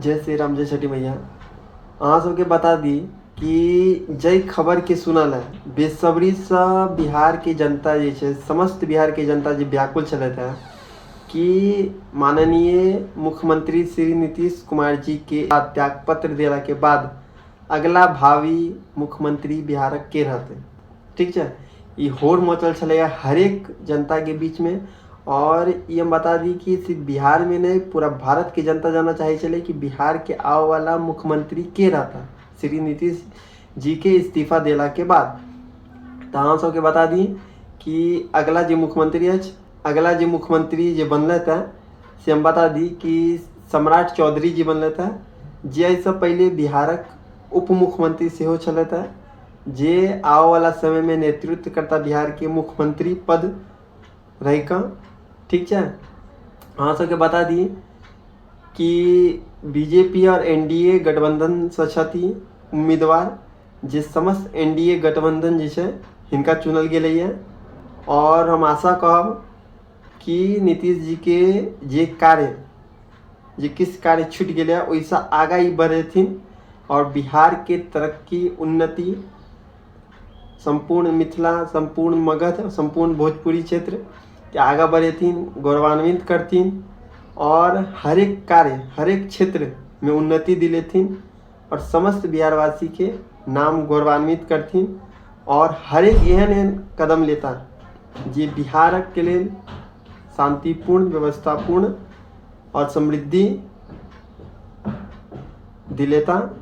जय श्री राम, जय छठी मैया। अहाँ सबके बता दी कि जय खबर के सुनल है बेसब्री से बिहार की जनता जे छै, समस्त बिहार के जनता जे व्याकुल चलत है कि माननीय मुख्यमंत्री श्री नीतीश कुमार जी के त्याग पत्र देला के बाद अगला भावी मुख्यमंत्री बिहारक के रहते। ठीक है, ये होड़ मचल चले हरेक जनता के बीच में। और ये हम बता दी कि सिर्फ बिहार में नहीं, पूरा भारत की जनता जानना चाहिए चले कि बिहार के आने वाला मुख्यमंत्री के रहता श्री नीतीश जी के इस्तीफा देला के बाद। तो हम सबके बता दी कि अगला जो मुख्यमंत्री है, अगला जो मुख्यमंत्री जो बनल था से हम बता दी कि सम्राट चौधरी जी बनल था, जे सब पहले बिहारक उप मुख्यमंत्री सेहो चलत था, जे आने वाला समय में नेतृत्व करता बिहार के मुख्यमंत्री पद रही का। ठीक है, हाँ सबके बता दी कि बीजेपी और एनडीए गठबंधन से छथि उम्मीदवार, जे समस्त एनडीए गठबंधन जे छै हिनका चुनल गेलै है। और हम आशा कहब कि नीतीश जी के जे कार्य जे किस कार्य छूट गया वैसा आगा ही बढ़ेथिन और बिहार के तरक्की उन्नति संपूर्ण मिथिला, संपूर्ण मगध, संपूर्ण भोजपुरी क्षेत्र के आगा बढ़ेथिन, गौरवान्वित करथिन और हर एक कार्य हर एक क्षेत्र में उन्नति दिलेथिन और समस्त बिहारवासी के नाम गौरवान्वित करथिन। और हर एक एहन कदम लेता जे बिहारक के लिए शांतिपूर्ण, व्यवस्थापूर्ण और समृद्धि दिलेता।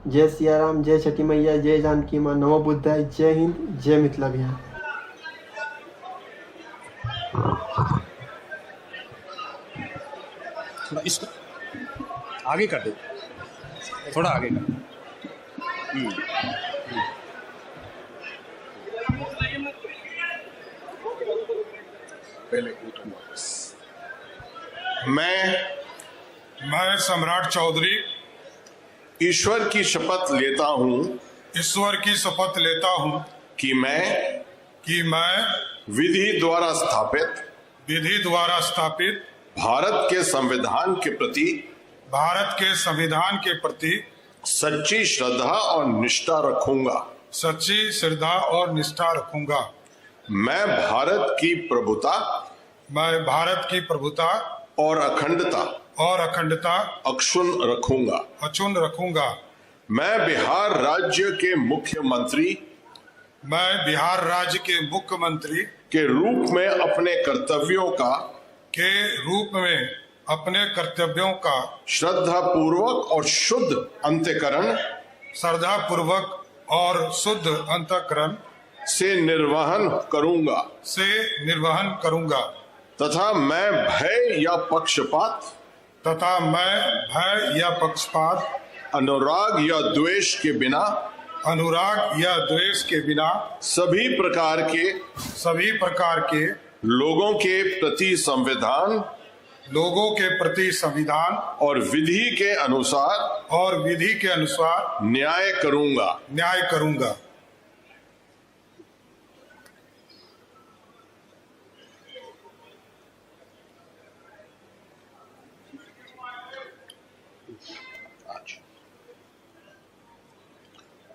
जय सिया राम, जय छठी मैया, जय जानकी माँ, नमो बुद्धाय, जय हिंद, जय मिथिला बिहार। थोड़ा इसको आगे कर दो, थोड़ा आगे कर दो। मैं सम्राट चौधरी ईश्वर की शपथ लेता हूँ कि मैं विधि द्वारा स्थापित भारत के संविधान के प्रति सच्ची श्रद्धा और निष्ठा रखूंगा। मैं भारत की प्रभुता और अखंडता अक्षुण्ण रखूंगा। मैं बिहार राज्य के मुख्यमंत्री के रूप में अपने कर्तव्यों का श्रद्धा पूर्वक और शुद्ध अंतःकरण से निर्वहन करूंगा तथा मैं भय या पक्षपात अनुराग या द्वेष के बिना सभी प्रकार के लोगों के प्रति संविधान और विधि के अनुसार न्याय करूंगा।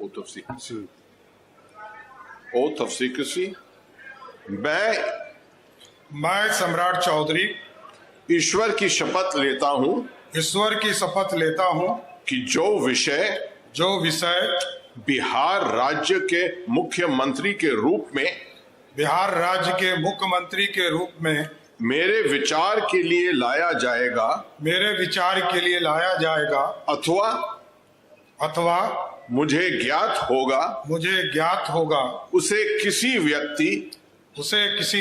Oath of secrecy. मैं सम्राट चौधरी ईश्वर की शपथ लेता हूँ कि जो विषय बिहार राज्य के मुख्यमंत्री के रूप में मेरे विचार के लिए लाया जाएगा अथवा मुझे ज्ञात होगा उसे किसी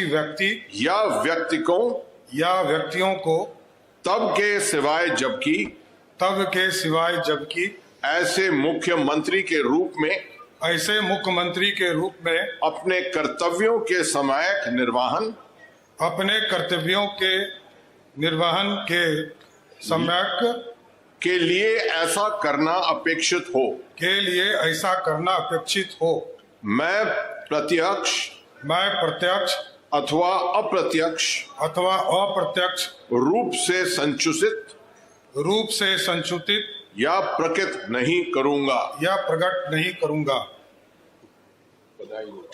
व्यक्ति या व्यक्तियों को तब के सिवाय जबकि ऐसे मुख्यमंत्री के रूप में अपने कर्तव्यों के सम्यक निर्वहन के लिए ऐसा करना अपेक्षित हो। मैं प्रत्यक्ष अथवा अप्रत्यक्ष रूप से रूप से संशोधित या प्रकट नहीं करूंगा। या प्रकट नहीं करूंगा। बधाई हो।